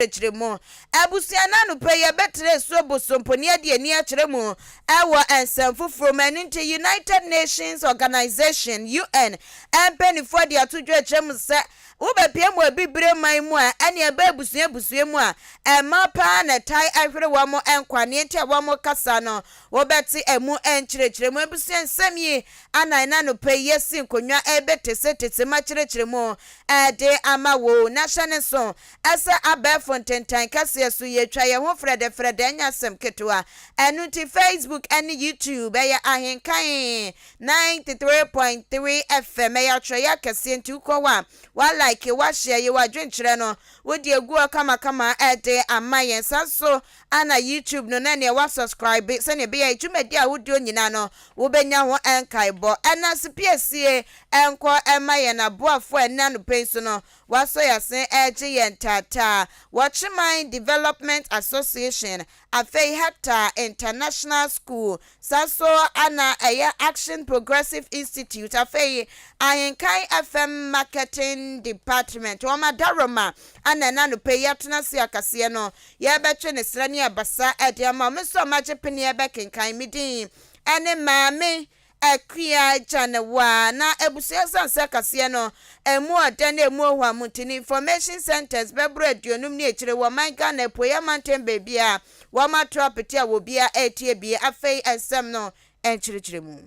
chiremo abusiana no pay betre so bosomponi ade ani a chiremo ewo ensemfo from United Nations Organization UN empeni for the atudwe chiremo se Ubepia mo bibre man mu a ene eba busue mu a ema pa na tai ahwere wa mo enkwane enti wa mo kasa no wobeti emu enchirechire mu ebusue nsam yi anan na no pe yesi nkonwa ebetese ma chirechire mu de ama wo national song asa abefo ntentan kase so yetwa ye ho frede anya sem ketwa enu ti Facebook and YouTube ya Ahenkan 93.3 FM ya troya kase nti ukwa wa like wa share ye wa dwenkyere no wo de egu kama ede amayen saso ana YouTube no na ne wa subscribe se ne be ya tumedi a wodio nyina no wo benya ho enkaibo ana spiesie enko emayen aboafo ena no penso no waso ya sen eje yen tata Watchman Development Association Afei Hector International School saso ana Action Progressive Institute Afei Ahenkan FM Marketing Department Wama Daroma ana na no pe yatena se akase no ye betwe ne srani abasa ede ama meso maje peni ye bekenkan midin ene maame akua janewa na ebusia sanse kase no emu odan emu ohwa mutini information centers bebro aduonum ne ekire wo man Ghana poya manten bebia wo ma property a wo bia etie bia afei ensem no enchirechire mu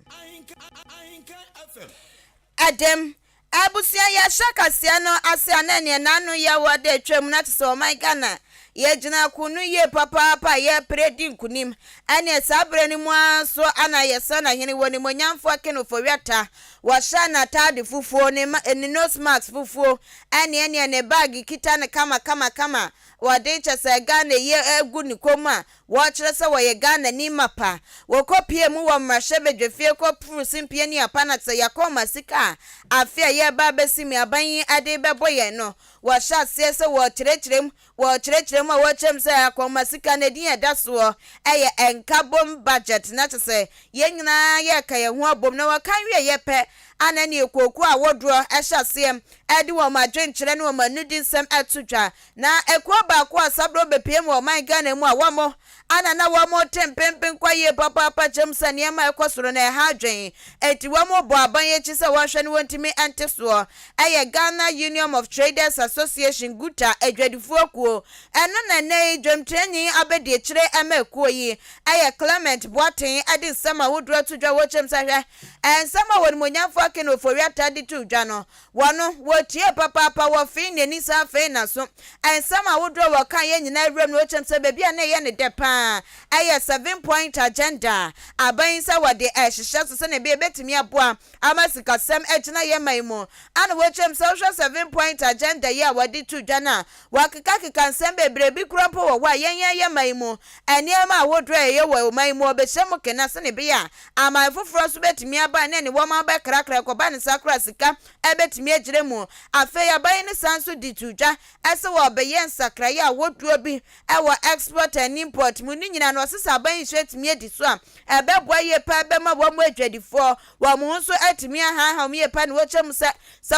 Adam abusia ya shakase no ase anane nanu ya wode atwam na tse wo man Ghana ye jina kunu ye papa ye predi nkunim ane sabre ni mwaso ana yesa na hini woni monyamfo akeno fowiata washa na tade fufuo ni nose mask fufuo ane ne bag kita ne kama wade chese Ghana ye egu ni koma wo kire se wo ye Ghana ni mapa wo kopie mu wo mrahye bedwefie ko pru simpie ni apana tse yakoma sika afia ye ba besimi aban ade beboye no wo sha se wo kirechirem ma wo chem se akoma sika na din edaso eye enkabom budget na tse ye nyina ye ka ye ho abom na wo kan wie ye pe anani ekoku a wodro ehasem edi wo madwenkyere ne wo manudi nsem atudwa na ekuo ba ko asabro bepiem wo man Ghana mu a wo anana wo mo tempempen kwaye papa chemsa ne ma ekosoro na ha dwen eti wo mo bo aban ye chise wo hwe ne wontimi anteso eye Ghana Union of Traders Association guta edwadifuo kuo eno na nei dwemtrenyi abedi ekire emakuo yi eye Clement Boaten adi nsama wodro atudwa wo chemsa hwe ensama woni monyafo akeno fowiata di tudwa no wono wotie papa wo fin ne ni sa fe na so ensama wodro wo kan ye nyina awrem no chemsa bebia na ye ne depa aya 7-point agenda abainsa wade ehihye so na be betimi aboa amasika sem ejina ye maimo ana wochem social 7-point agenda ye wade tudwa na wakika nsem bebre bi krampo wo ye maimo eniema wodro ye wo maimo obehye kena so ne be ya ama foforo so betimi aba na ne wo ma ba krakra ko ba ne sakra sika ebetimi ejire mu afe ya ban ne sanso di tudwa ese wo be ye nsakra ye wodro bi ewo export and import ni nyina no sesa ban hwetimi edi so a ebeboa ye pa bema wo mo adwadifo wo mo nso atimi ha me ye pa ne wo chem se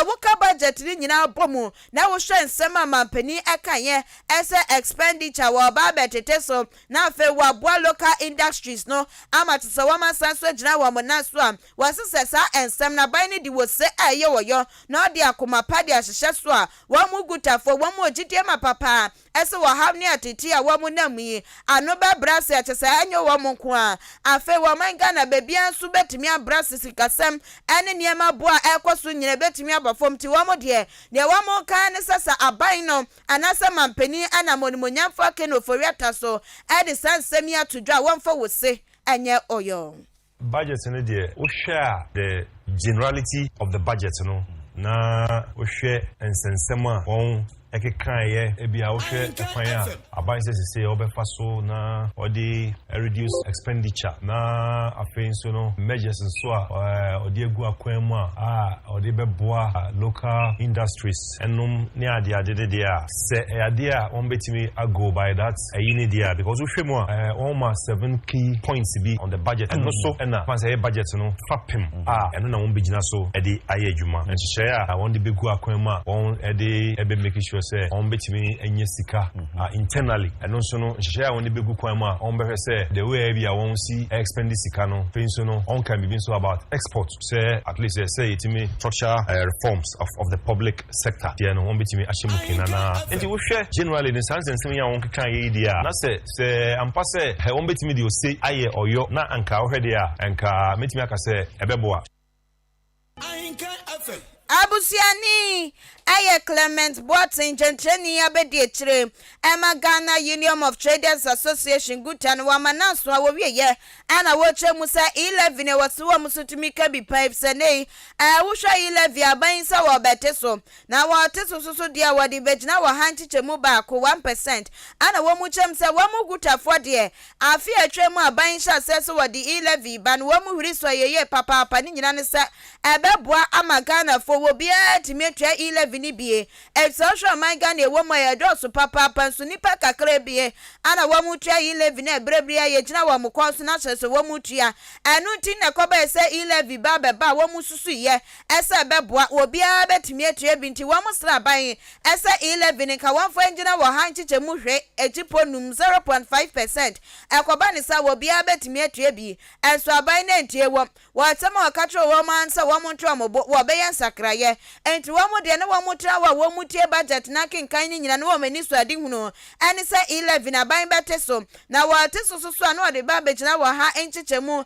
woka budget ni nyina bomu na wo hwe nsem amampani akanye ese expenditure wo ba betete so na afa wo aboa local industries no amatse wo ma sanso gina wo mo na so a wo sesa sa ensem na ban ni di wo se aye wo yo na odi akoma pa di ahihye so a wo mo gutafo wo mo ogidie ma papa ese wo ha ne atiti a wo mo namu ano ba brase achese anyo wo monko a afe wo man Ghana bebia nso betimi abrase sikasem ene niema boa ekoso nyine betimi abafom ti wo mo de ne wo mo kan ne sasa aban no anasa mampani ana monimonyamfo akeno fowiata so edi sansemi atudwa wonfa wo se enye oyo budget no de wo share the generality of the budget no na wo hwe ensensema won ekekaye ebia wo hwe ekwan a aban sese obefa so na odi reduce expenditure na afei so no measures so a odi egu akwan mu a odi beboa local industries enum ne ade de a se ade a on betimi ago by that ayini dia because wo hwe mu a almost 7 key points be on the budget and so na pan say budget no fapem eno na won begina so edi aye adwuma enhye a won de begu akwan mu a won edi ebe make sure sure say on betimi enye sika internally and also no share on the begu kwan ma on be say the way we won see expend sika no so no on can be so about export say at least say it me structure reforms of the public sector there no on betimi ashemuke na enti wo hwe generally the sense nsem ya won kan ye dia na say ampa say on betimi de o say aye oyo na anka wo hwe dia anka metimi aka say ebeboa Ahenkan FM. Abusiani aye Clement Boatin Genteni abedi echire Emma Ghana Union of Traders Association gutan wa mananso a wo wiye ana wo che musa 11 waso musutumi ka bi pipe sene wo hwa 11 aban sa wo beteso na wo teso so dia wo di begina wo hanchiche mu ba ko 1% ana wo mu chem se wo mu gutafo de afi atwe mu aban sha se so wo di 11 ban wo mu huri so yeye papa ni nyina ne se ebeboa ama Ghana fo wo bia timetwa 11 ni bie social man Ghana e wo ma ya doso papa panso nipa kakra bie ana wo mu twa 11 na ebrebria ye gina wo mu konso na so wo mu tua anu ti na koba se 11 ba beba wo mu susu ye ese beboa wo bia betimietwa binti wo mu sra ban ese 11 ka won fo engina wo hanchiche mu hwe ejiponum 0.5% ekoba ni sa wo bia betimietwa bi enso aban na ntie wo tama wakatro wo man sa wo mu ntwa mo wo be yan sakraye enti wo mu de na wo mu tra wo mu tie budget na kenkan ni nyina na wo mani so ade hunu eni sa 11 aban beteso na wo teso so anu ode ba begina wo ha enchichemu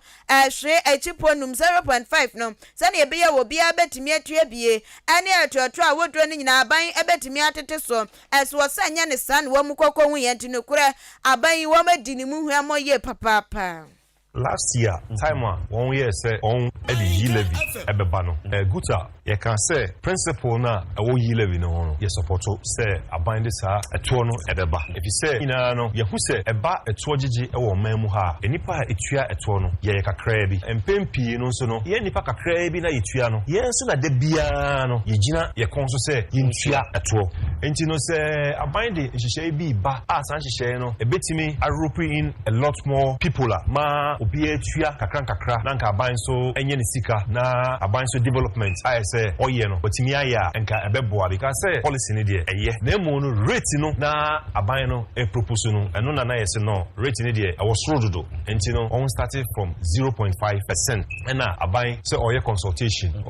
hwe echiponum 0.5 no sa na ebe ye wo bia betimi atua bie eni atoto a wodro ni nyina aban ebetimi ateteso eso wo sa nya ne san wo mu kokko hu ye ntino kure aban wo madini mu hu amoye papa. Last year, time one year say on Eddie levy ebeba no. Guta, you can say principle na wo yi levy no. You support say aban this ha eto no ebeba. If you say ina no, you who say eba eto gigi e wo man mu ha. Enipa etua eto no, ye kakra bi. Empempi no so no, ye nipa kakra bi na yetua no. Ye nso na de bia no, ye gina ye konso say yentua eto. Enti no say aban de hihye bi ba asan hihye no, ebetimi arope in a lot more people ma obi etua kakra na nka aban so enye ne sika na aban so development I say oye no otimi aya nka ebeboa because say policy ne de eye na emu no rate no na aban no e propose no eno na yes no rate ne de e was rododo enti no on started from 0.5% na aban say oye consultation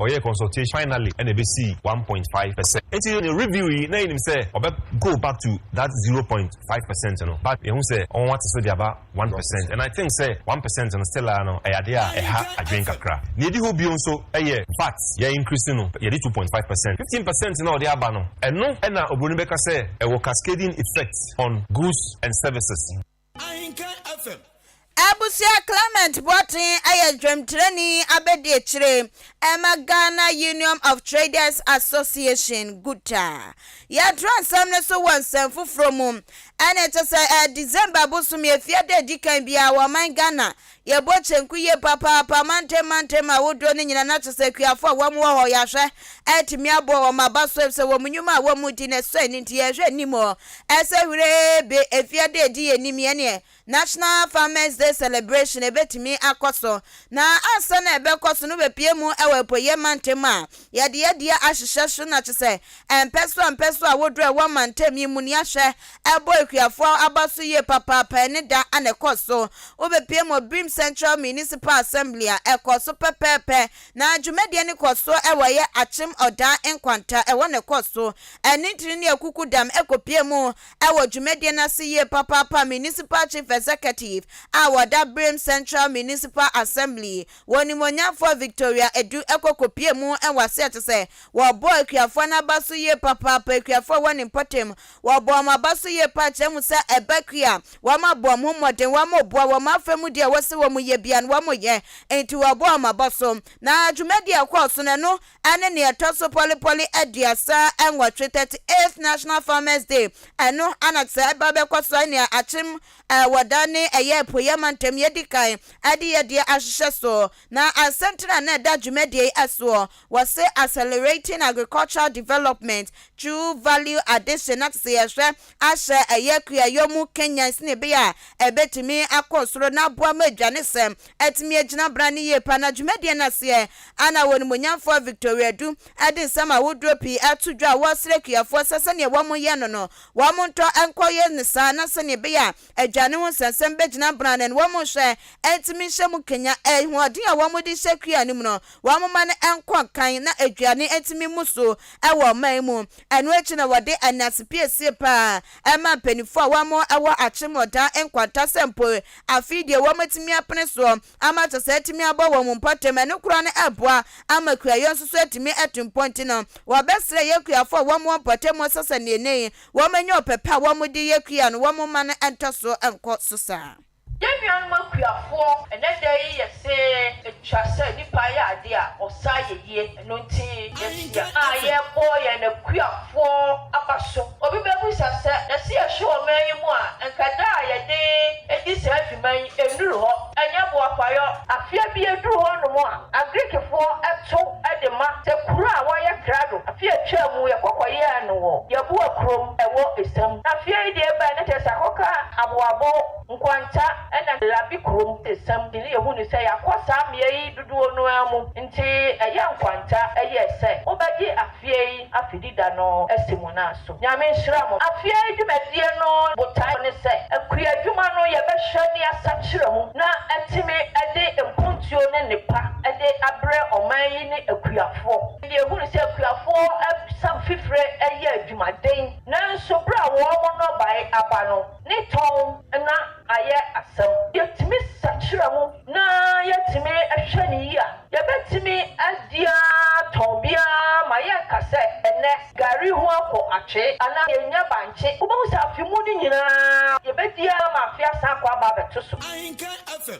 finally and e be see 1.5% enti the review na him say obe go back to that 0.5% no but you say on what to say about 1% and I think say 1% and still no ayade a ha adwen kakra ne di ho bi nso eye VAT ya increase no ye di 2.5% 15% na odi aba no eno na obroni beka say e wo cascading effect on goods and services. Ahenkan FM. Abusia Clement Boatin aye dwem treni abedi echire Emma Ghana Union of Traders Association guta ya transam ne so wansam fufromu ene tese December busum ye fiade dikan bia wa man Ghana ye bochenku ye papa mante ma wodo ne nyina na tese kuafo wa mu ho ya hwe etimi abo wa mabaso se wo munyuma wa mu di ne so ni nti ye hwe nimo ese hire be efiade di enimi ene National Farmers Day celebration ebetimi akoso na asa na ebekoso no bepie mu ewepoye mantema ya de ahihye na chese empeso a wodro wa mantemi mu ni ahye ebo ekuafo abaso ye papa ne da anekoso obepie mu Brim Central Municipal Assembly a ekoso pepepe na dwumede ne koso ewoye achim oda enkwanta ewo ne koso enitiri ne akukudam ekopie mu ewo dwumede na se ye papa municipal chief executive awada Brim Central Municipal Assembly woni monyafo Victoria Edu ekokopie mu enwase atese wo boy ekuafo na baso ye papa ekuafo woni potem wo bo ma baso ye pa chemu se ebakua wo ma bo mo moden wo ma bo wo ma famu dia wose wo mu ye bia no wo mo ye enti wo bo ma baso na dwumedi akwaso ne no ane ne etoso poli adiasa enwatwe 38th National Farmers Day eno anakse eba be kwaso ne achim wadane eye poye mantem yedi kan ade yede ahhye so na asentra na da dwumade aso was accelerating agricultural development through value addition at say ahye ayekua yomu Kenya sne be a ebetimi akosoro na boa madwane sem etimi agina brane ye pa na dwumade na se ana woni monyamfo Victoria du ade sama wodropi atudwa wasrekuafo sese ne wo mo ye no wo mo nto enkoye ne sa na se ne be a adwane ho sensem begina brane wo mo hwe etimi hyemu Kenya ehode a wo mo di hwekua ni mu no wo mo ma ne enko kan na adwane etimi muso ewo man mu eno echi na wode anasipiesie pa ema penifo a wo mo ewo achimoda enkwanta sempo afidie wo matimi apene so ama to se etimi abo wo mo mpatem eno kura ne eboa ama kuayo nso so etimi etumponti no wo besre yekuafo wo mo mpatem sasa ne nei wo manyo pepa wo mo di yekua no wo mo ma ne entoso enko sosa Yemian Makuafo, and that day, say, a chassa, Nipaya, dear, or Saye, no tea, I am boy and a queer for a passion. Or we may say, let's see a show of many more, and can die a day, and this every man, a new hop, and Yabo fire, a fear be a drew on more, a Greek for a toe at the mark, the Kura, wire cradle, a fear chair, we are Kokoya no war, Yabu chrome, a walk is some, a fear dear Banatas, a hoka, a wabo, Quanta. And a labi krum is something you say, I was some ye do no amo into a young quanta, a yes, say, Obaji a fee, a fidida no, a simonaso. Yamin Shramo, a fee, you may dear no, but time is say, a queer jumano, yabashani a satchum, na a time a day and puntio and nipa, a day a bre or mine a queer four. You who say a queer four, some fifre a year, Jumadane, none so bra woman no by abano, Niton, and not I asem. Yet me satchum, na yet me a shania. Yabet me as dear Tobia, Maya cassette, and next Gary Huako Ache, and I Yabanche, who most have you moving in a Yabetia Mafia Sakwa Babetus. Ahenkan FM.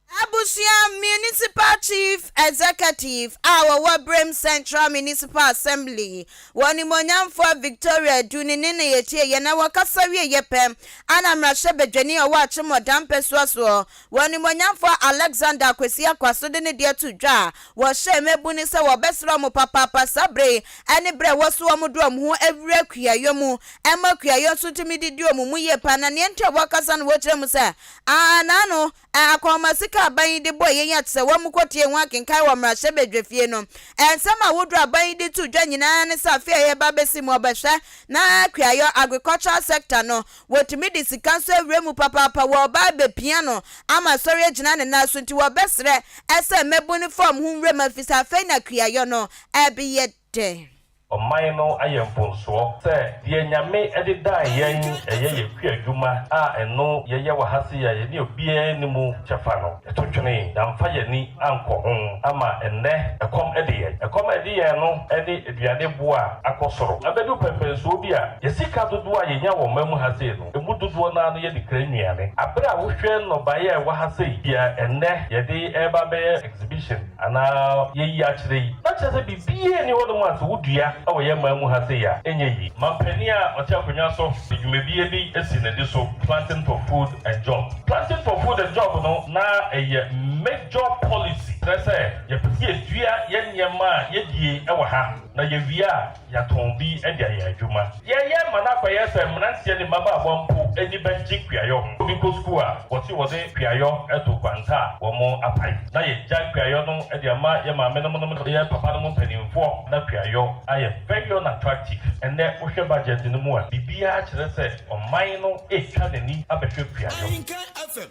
Abusia Municipal Chief Executive, our Wabrem Central Municipal Assembly, Wanimonyam for Victoria, Dunine Yetia, Yana Wakasawi Yepem, Anna Mrashebe Jenia Watch Modam Peswaso, Wanimonyam for Alexander Kwesia Kwasudene dear to Ja, was Sheme Bunisa or Besramo Papa Sabre, and Bre was Wamudrum, who every Kia Yomu, Emma Kia Yosu to me did Yomu Pananienta Wakas and Watchemusa, Nano, Aquamasika. Buying the boy yet so one quote working Kaiwamra Shebedrefieno, and some I would buy the two Janina Safia Babesimo Basha, na Kriyo agricultural sector no, what to me this council Remu Papa Power Babe piano, ama sorry Janan and Nasu to a best as a mebuni from whom Rema Fisa Fena Kriyo no, Abby yet day. Omaino ayemponso se ye nyame edida yen eye yekua eno ye wahase ya ye ni obie ni mu chefa no etotwene yamfa ye ni anko ho ama enne ekom ediye no edi eduane boa akosoro abedu pempenso bi a yesika dodo a yenya wo mamu hase no emu dodo na no ye dikra nnuane abra wo hwe no baye wahase bia enne ye di eba be exhibition ana ye yi akire na chese bibie ni wo no mu aso wudua awo ye mamu hase ya enyeyi mampania otiakonya so djumebie bi esi na di so planting for food and job no na a major policy say ye pie dua ye nyema ye die e wa ha na ye wia ya tombi e dia ya adwuma ye mana kwa ye se mnantie ni maba abompo eni benji kwayo bi ko school a wode kwayo eto kwanta wo mo apai na ye jan kwayo no e dia ma ye ma me no ye papa no mpanimfo na kwayo aye very unattractive and then wo hwe budget no mu a bibia kire se oman no e twa nani abehwe kwayo. Ahenkan FM.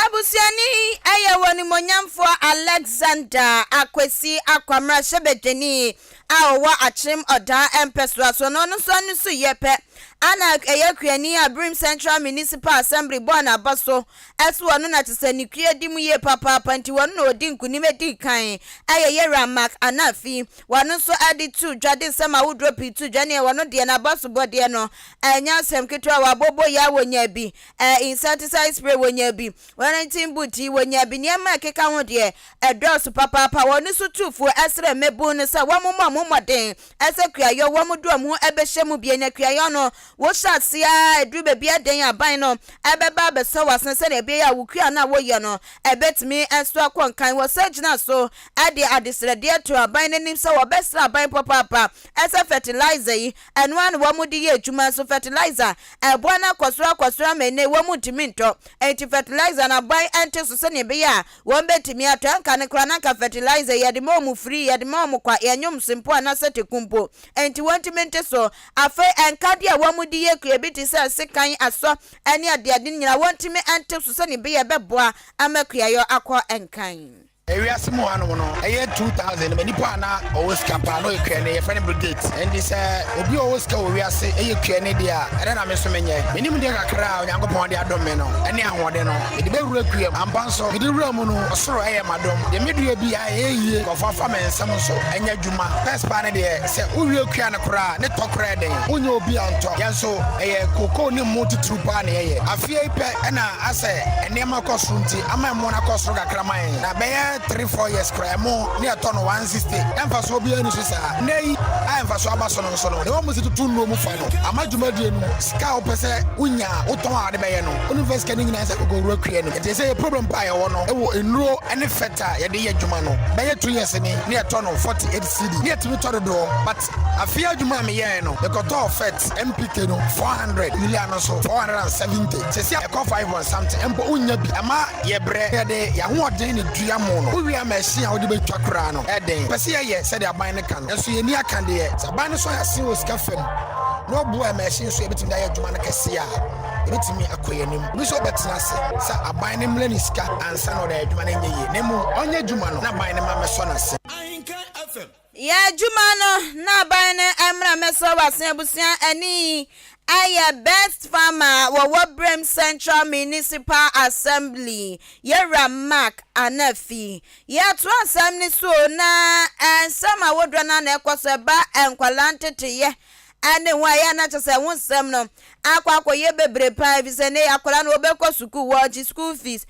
Abusiani ayewoni monyamfo Alexander Akwesi Akwamra Shebedeni awa achim oda empeswa so no so yepe ana eyakuani Abrim Central Municipal Assembly bona baso esu wonu na tisani kuedimu ye papa panti wonu no odi nkunime di kan ayeye ramak anafi wonu so adi tu dwade sama wudropi tu dwane wonu de na baso bode no enya sem ketwa wabobo ya wonya bi insecticide spray wonya bi 19 buti wonya bi niam keka ho de edos papa wonu so tufu esre mebu no sa wommo moden ese kuayo womu do mu ebehye mu bi enya kuayo no wo shasia edru be bia den aban no ebeba be so wasen se na be ya wukua na wo ye no ebetimi enso akonkan wo sagina so ade adesrede to aban nanim se wo besra aban papa ese fertilizer yi eno an wo mudi ye adwuma so fertilizer ebo na kwasura mene wo mutimi nto enti fertilizer na aban ente so se ne be ya wo betimi atanka ne kra na ka fertilizer ye de mo free ye de mo kwa yenyum simpo na sete kumpo enti wantimi nte so afa enkade a wo mudi ye kra biti se sekan aso ene ade nyina wantimi ente so se ne be ye beboa amakua yo akọ enkan Areas mo ano no eye 2000 many pa na always campa no ekwe ne friend brigade and this obi always ka we ase eye kwe ne dia ere na me so menye menim dia kakra onyankopon dia dom me no ene ahode no e de be wura kwe ampanso e de wura mu no osoro eye madom de medua bi a eyie kofafa mensam so enya dwuma first pa ne de se uwie kwe na kra ne tokra den onye obi anto yenso eye koko ne multi trupa ne eye afie pe na ase ene makosro nti ama mo na kosro kakra man na be 3-4 years cry mo near ton 160 emphasis obi anu so sa nei emphasis abaso no so no de wo must to no mu fa no amadwuma die no ska opese unya uton ade be ye no university kan nyina sa go ru akua no e say problem pa ye wo no e wo enro ene feta ye de ye dwuma no be ye 2 years ni near ton 48 cd near to to do but afia dwuma me ye no the cut fet mpk no 400 million no so 470 say e ko 5 or something empo unya bi ama ye bre ye de ya ho odin ni dua mo no we are machine how de betwa kra no eden pese ye said aban ne kan enso ye ni aka de ye aban so ya sin o ska fam no bo a machine so e betimi da ye dwuma na kese a e betimi akoyanim bi so betena se sa aban ne mle ni ska ansa no da dwuma na nye ye nemu onye dwuma no na aban ne ma meso na se Ahenkan FM. ya dwuma no na aban ne emra meso wasen abusia ani Aya best farmer wo Brem Central Municipal Assembly yera mark anafi ye to assembly so na ensama wodwa na ekoso ba enkwalantete ye ane wa ya na chese wonsem no akwa ye bebre pa bi se ne akola no obekọ school wo school fees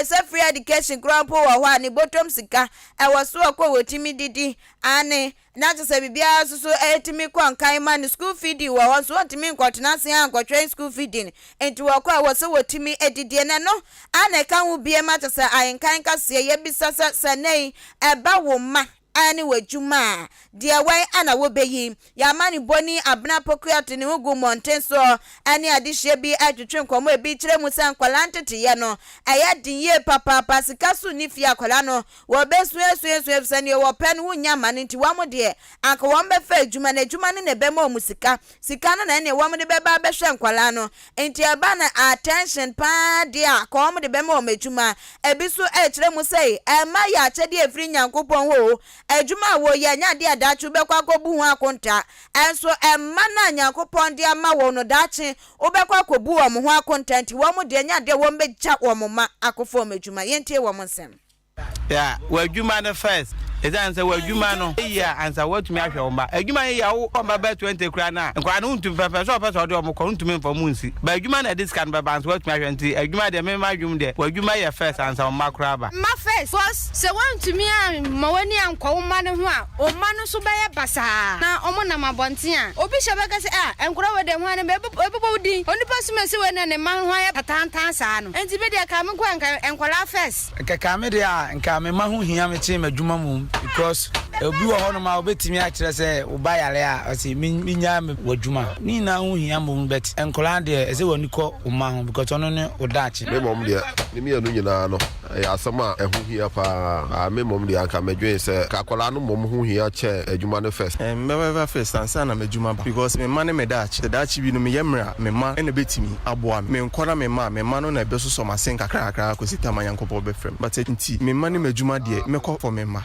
se free education grandpa wo ho ani bottom sika wo so akọ wotimi didi ane na chese bibia so etimi kwankan man school feed wo so otimi nkotena se ankotwe school feeding enti wo kwa wo so wotimi edidie ne no ane kan wo bie ma chese Ahenkan Kasiebo ye bisasa sanei eba wo ma ani wejuma dia wai ana wo beyi ya mani boni abna pokuat ni ugu monten so ani adihye bi atwetwe nkomo ebi kire mu san kwalantete ye no aya dinye papa pasika su ni fia kwala no wo besu sani wo pen wunya mani nti wa mo de anka wo mbefa adwuma na adwuma ne be ma musika sika no na ne wo mo de be ba be hwe nkwala no enti aba na attention pa dia ka wo mo de be ma adwuma ebi so kire mu sei e ma ya chede efri nyankopon ho adwuma wo ye nya de adachu be kwa kobu hu akonta enso emma na nyankopon de ama wo no dachi obekwa kobu wo mo hu akonta nti wo mo de nya de wo mbeja wo mo ma akofo madwuma yentie wo mo nsem yeah wadwuma no first Ezan say wadwuma no yeah answer what me ahwe oma adwuma ya wo oma ba 20 kra na nkwa no ntum pepe so pepe so de omo ko ntum mfa munsi ba adwuma na this can ba ban what me ahwe nti adwuma de me ma adwum de wadwuma ya first answer oma kra ba ma first was se wantumi a ma wani ankwa oma ne ho a oma no so ba ya basa na omo na mabonten a obi hye be se enkura we de ho ne be wudi onipa sumase we ne ma ho ya patantan sa no enti be de ka me kwa enkwala first ka me de a nka me ma ho hia me che madwuma mu because obi wo hono ma obetimi a kire se uba yare a ose minya wadwuma ni na hu hia mo bet enkola de ese woni ko uma ho because ono ne odachi me mom de ni me anu nyina no ya asama ehu hia pa me mom de aka medwen se ka kola no mom hu hia che adwuma no first me first ansa na madwuma ba because me ma ne me dachi bi no me yemra me ma ene betimi aboa me nkora me ma no na be so so masen kakra ko sita manyankopo be frem but enti me ma ne madwuma de me ko for me ma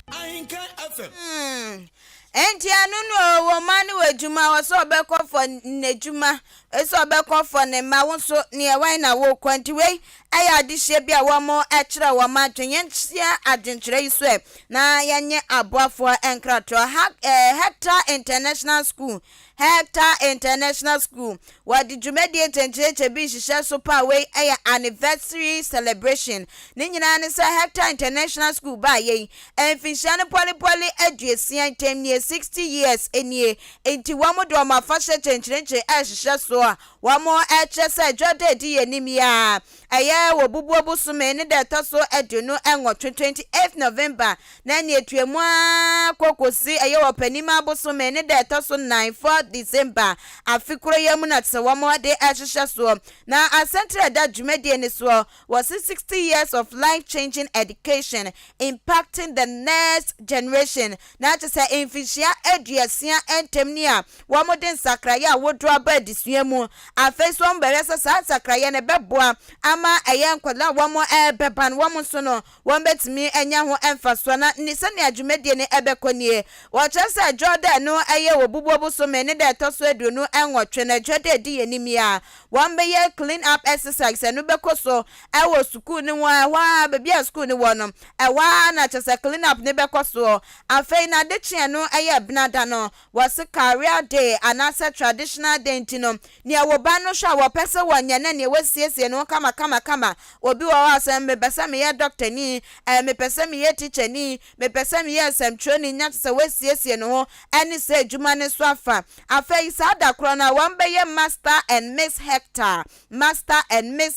enti anu no wo mani wejuma wo so be ko for nejuma eso be for ne ma wo so ne wan na wo kwanti we aya adihye bia wo mo ekire wo ma dwenye ntia adwenkyere iso na yenye aboafo enkrato Hector International School what the Jumedi tenche bi hihye so pa we anniversary celebration ni nyina ne say Hector International School ba ye enfihye ne poli aduesia temnie 60 years enie enti wo mo do ma fa hye chenche hihye so a wo mo eche say jode di yenim ya wo bubu obusume ne de to so aduno enwo 28th November na ne etuemu kokosi wo panima obusume ne de to so 4 December afikuro yamu na tse wo mo de ehihye so na asentre da dwumedie ne so was 60 years of life-changing education impacting the next generation na tse enfihia aduasia entemni a wo mo de sakraya wodro aba disuamu afeso mbere sa sakraya ne beboa ama nkwala wo mo beban wo mo so no wo betimi enya ho emfaso na ni se ne adwumedie ne ebekonie wo chese Jordan no wo bubuobu so me ne de toso aduonu enwotwe na Jordan di yenimia wo be clean up exercise no bekoso wo school ni wa bebia school ni wo no wa na chese clean up ne bekoso afei na de chie no benada no was career day anasa traditional day ntino ne wo ba no hwa wo pese wo nya na ne wasiesie no kama obi wa asem me pese me ye doctor ni me pese me ye teacher ni me pese me ye sem training nya se wasiesie no ani se adwuma ne so afa afei sada kro na wan be ye Master and Miss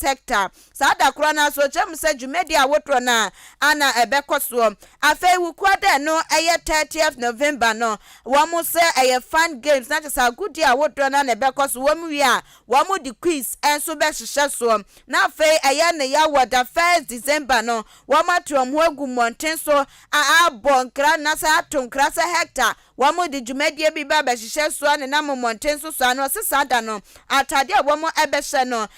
Hector sada kro na so chem se dwumedi awotro na ana ebekoso afei wukwada no 30th November no wo mo se fan games na se agudi awotro na ebekoso wo mu wi a wo mo di quiz enso be hihye so na afei ne ya wada 1st December no wo matrom ho agu monten so abonkra na sa atonkra sa Hector wo mo di dwumedie bi ba hihye so ne na monten so no se sada no atade wo mo ebehye no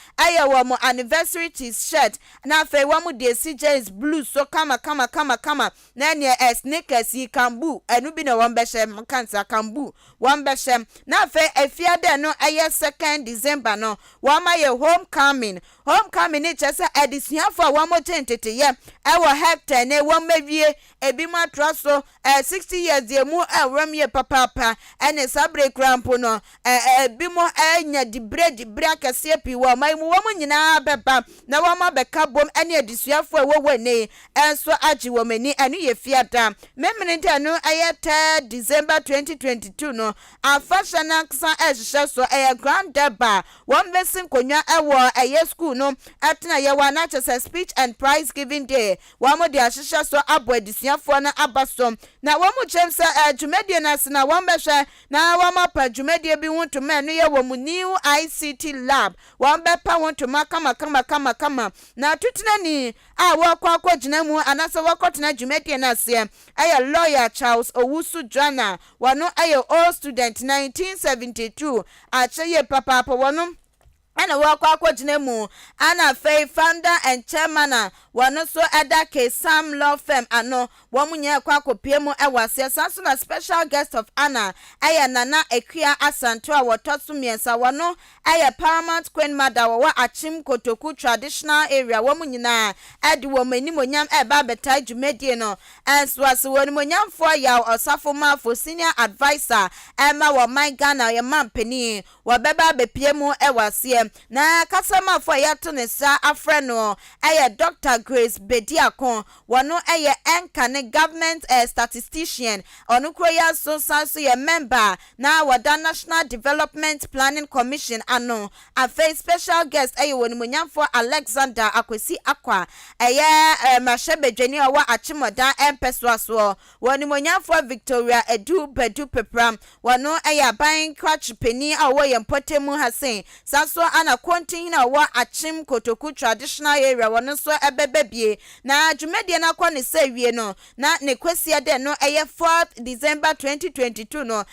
wo mo anniversary t-shirt na afei wo mo di CJ's blue so kama na ne sneakers yi kambu enu bi na wo behye kansa kambu wo behye na afei afiade no 2nd December no wo ma ye homecoming ni chese edisuafo a wo mo tentete ye wo Hector ne wo mawie ebi ma troso 60 years de mu awram ye papa ene sabre krampo no ebi mo anya di bread akase pi wo mai mu wo mo nyina beba na wo ma beka bom ene edisuafo a wo wane enso agi wo mani enu ye fiata memene no 3rd December 2022 no afasha na ksa ehihye so grand deba wo besin konwa wo school no atena ye wa na chese speech and prize giving day wo mo de ahihye so abo edisuafo na abasom na wo mo chemse dwumedie na se na wo behwe na wo ma pa dwumedie bi wonto ma no ye wo mu new ICT lab wo be pa wonto ma kama na tutena ni wo kwa gina mu anase wo kotena dwumedie na se lawyer Charles Owusu Joanna wano all student 1972 acheye papa wono ana wakwa gina mu ana fei founder and chairman wano so edake Sam Law Firm ano womunye kwa kopie mu ewase sanso na special guest of honor Nana Ekia Asanto a wotoso miensa wano Paramount Queen Mother wa Achim Kotoku traditional area womunyina edi womani monyam eba betai dwumedie no enswase woni monyam fo ya osafo mafo senior advisor Emma wo my Ghana ye mampani wo beba bepie mu ewase na kasama fo ya to ne sa afre no Dr. Grace Bediakon wano Ahenkan government statistician onukroya so sanso ye member na wada National Development Planning Commission ano afa special guest woni munyamfo Alexander Akwesi Akwa mashebedwani wa achimoda empeswaso woni munyamfo Victoria Edu Bedu Pepram wano ban kwachipeni awo ye mpotemu hasen sanso ana kontin na wa Achim Kotoku traditional area wano so ebebebie na dwumedie na kwa ne sewie no na ne kwasia de no 4th December 2022 no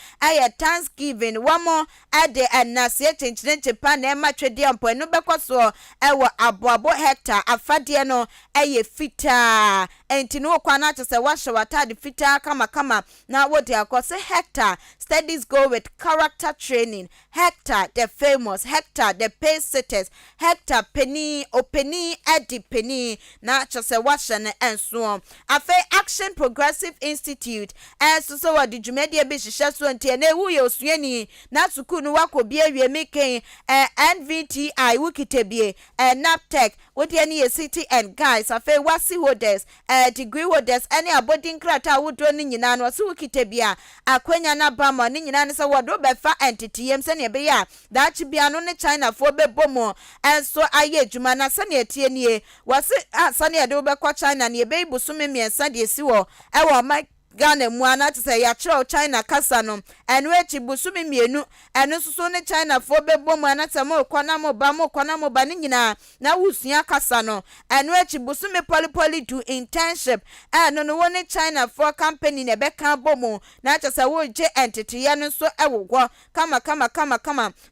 Thanksgiving wamo ade anase chenchene pa na matwede ampo no bekoso aboabo Hector afade no fita enti no kwa na kyese wahye watade fita kama na what they call say Hector studies go with character training. Hector the famous, Hector the pace setters, Hector penny Eddie penny na kyese wahye ne enso afa Action Progressive Institute so what the Jumedi be hye so enti na ewu ye osuani na sukuu no wakobi awie meken NVTI wikitebie NAPTEC what any city and guys afa wasi holders degree holders any abodin krata wodo ni nyina no so wikitebia akwanya na bama ni nyina ne se wodo befa entity yem se ne be ya dachi bia no ne China fo bebomo enso aye adwuma na se ne etie nie wase sane ade wo be kwa China ne be ibusumi miensa de esi wo my Ghana muana to say ya China kasa no enu echi busumi mienu enu susu ne China fo bebo mu anatamo kwana mo ba ni nyina na wusua kasa no enu echi busumi poly do internship enu no woni China for company ne beka bomu na to say wo je entity ya no so ewogwo kama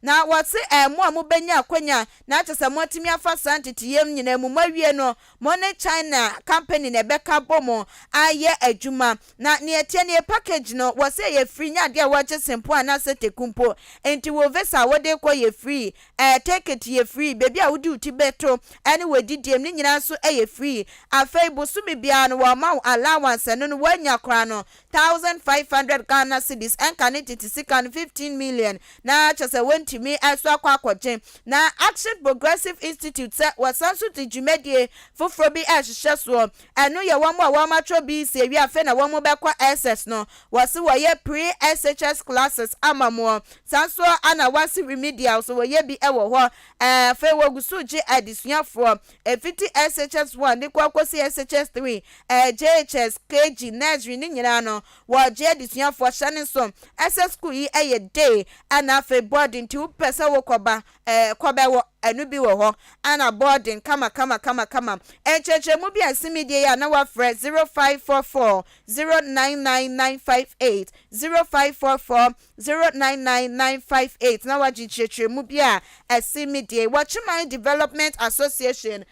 na wase mu amu benya akwanya na to say motimi afa entity yem nyina mu mawie no mo ne China company ne beka bomu aye adwuma na ne tie package no wo say ye free nya de wo che simple ana se tekumpo enti wo visa wo de ko ye free take it ye free baby a wo di uti beto ene we didiem ni nyina so ye free afei bosumi bia no wo ma allowance no wanya kra no 1500 Ghana cedis enka ne 15 million na che se wentimi aso akwakoje na Action Progressive Institute se wasanso ti dwumedie foforo bi ahyehyɛ so eno ye wo mo a wo ma tro bi se wi afei na wo mo be kwa SS no wase woye pre-SHS classes amamo sanso ana wase remedial so woye bi ewo ho fe wogusuji adisuafo efiti SHS 1 de kwa kwasi SHS 3 JHS KG nursery ni nyina no wo je adisuafo hyane so SS school yi eye day ana fe boarding ti upesa wo koba wo enu bi wo ho ana boarding kama encheche mu bi asimidie ya na wa frɛ 0544 099958 0544 099958 na wajicheche mu bi a asimidie Watchman Development Association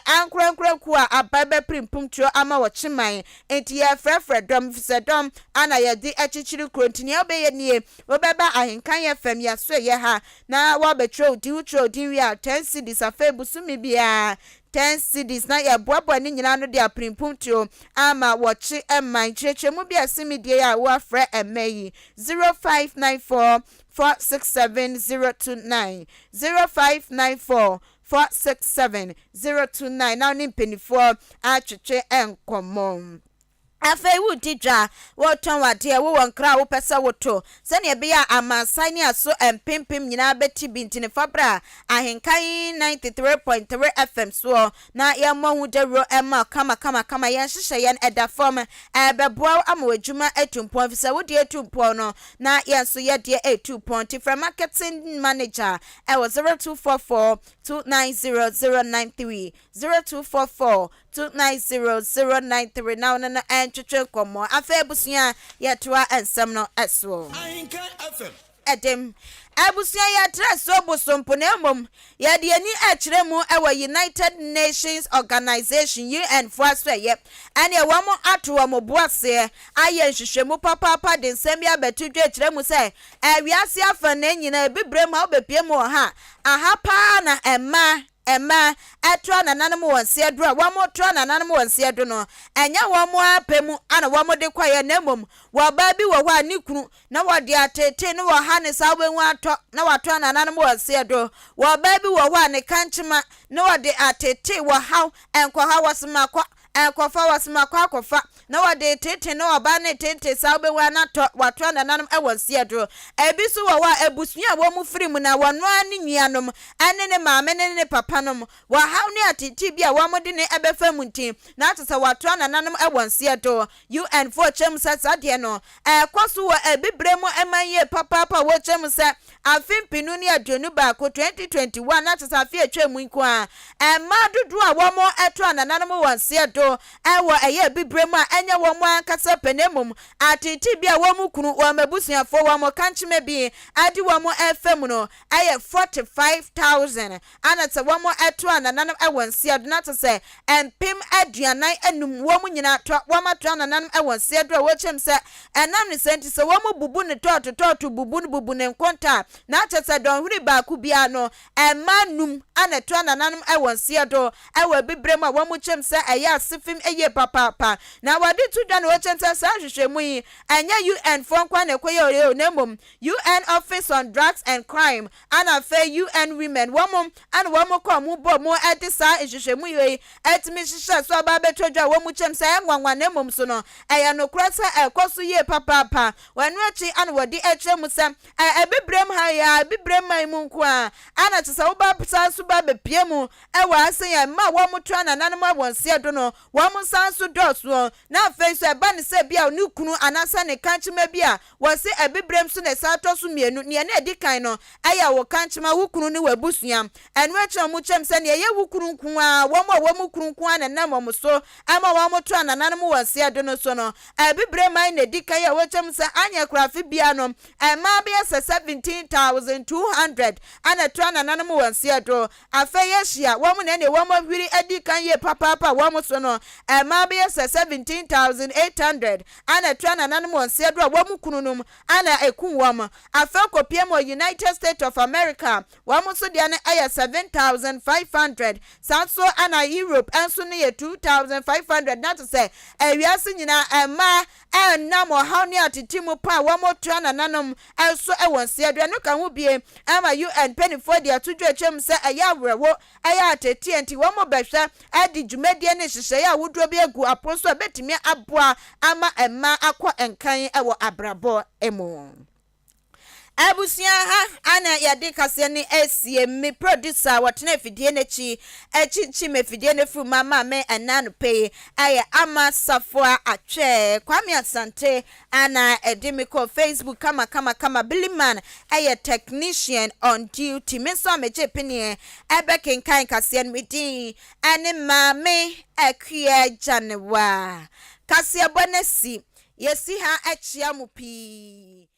ankranku a ababa primpumtuo ama Watchman enti ya frɛfrɛ dom fisedom ana ya di achichiri krontini obeye nie obeba Ahenkan FM ya so ye ha na wa betro di utro di wi 10 cedis afa busumi bia 10 cedis na ya boabo ni nyina no de aprimpumtuo ama wochi emman cheche mu bia simidie ya wa frɛ emayi 0594 467029 0594 467029 now ni penifo atwetwe enkomom afei wudi dwa woton wade wo wonkra wo pesa woto se ne be ya amansan ne aso empempem nyina beti bintine fabra Ahenkan 93.3 FM so na ya mohu dero ema kama ya hyehyɛ yan eda form beboa amawadwuma etumpon fisa wodi etumpon no na ya so ye de etupon from marketing manager 0244 290093 0244 290093 now na twetwe komo afa busua yetoa ensem no eso edem abusia ya treso bosompo na mom ya de ani akire mu ewa United Nations Organization UN for asye ane ewa mo ato mo boase aye nhwehwemu papa de nsem ya betudwe akire mu se awiase afa na nyina ebibre ma obepie mu ha aha pa na Emma etro na nanem wonse edo a wo mo tro na nanem wonse edo no enya wo mo apemu ana wo mo de kwaye na mom wo ba bi wo ho ani kunu na wo de atete ne wo ha ne sa wenwu ato na wato na nanem wonse edo wo ba bi wo ho ani kanchima na wo de atete wo ha enko ha wasema kwa enkofa wasema kwa akofa na wo de tete na wo ba ne tete sa wenwu anato wato na nanem wonse edo ebisu wo wa ebusua wo mu firi mu na wono ani nuanom ane ne maame ne papa wa how ne atiti bia wa mode ne ebefa munti na atse wato ananam ewonse do UN for chem sasade no kwaso wa ebibremu emanye papa wo chem sa afimpinu ne adonu ba ko 2021 na atse afie atwemu nko a ma dodo a wo mo eto ananam wonse do ewo eye bibrem a enye wo mo ankasa penemum atiti bia wo mu kunu wo mabusuafo wo mo kanchime bi ade wo mo efem no eye 45,000 anata wo mo eto ananam ewonsia do na to say empim aduanan anum wo mu nyina to wo ma to ananam ewonsia do wo chem se enam ne senti se wo mo bubu ne to bubu ne nkonta na chese don huri ba ku bia no emanum aneto ananam ewonsia do ewa bibrem a wo mu chem se eye asifim eye papa na wade tu da no chem se sa hwehwemu yi enya UN fonkwa ne koye o nemom UN Office on Drugs and Crime ana fe UN Women womo ana womo ko mu bo mu edisa hwehwemu yi etimi hwehwe so ba betodwa wo mu chem se enwanwa nemom so no eye no krasa ekoso ye papa wanu achi ana wade echremu se ebibrem ha ya bibrem mai mu nko a ana chese wo ba psa so ba bepie mu ewa asen ya ma wo mu twa nananum awonse do no wo mu san so doso na fe so eba ne se bia oni kunu anasa ne kanchima bia wo se ebibrem so ne sato so mienu ne na edikan no aya wo kanchima wo kunu ne wabusuam enu acha mu chem se ne ye wo kunu nko a wo mu kunu nko a na mo so ama wo mu twa nananum wonse do no so no ebibrem ai ne edikan ya wo chem se anya krafi bia no ema bia 17,200 ana twa nananum wonse do afa ye hia wo mu ne wo mu hwiri edikan ye papa wo mu so no ema bia 17,800 ana twa nananum wonse do wo mu kununum ana ekun wo mu afa kopiem United States of America wo mu so dia ne 7,500 sanso ana Europe enso ne 2,500 na to say ewiase nyina ema enam ha ne atitimu pa wo mu twa nananum enso ewonse do no ka ho bie ama UN penifo dia tudwa chem se eya wrewo eya ateti enti wo mu behwe adi dwumadie ne hyehyɛ ya woduro bi egu aponso betimi aboa ama ema akɔ enkan ewo abrabo emu abusia ha ana yade kase ne esie me producer wotena fidie nechi echichi me fidie ne fu mama me ananu pay aye ama safo atwe Kwame Asante ana edimiko Facebook kama Billyman aye technician on duty me so me chepini ebe kenkan kase ne midi ane mame akua Janewa Kasiebo nesi yesi ha achia mu pii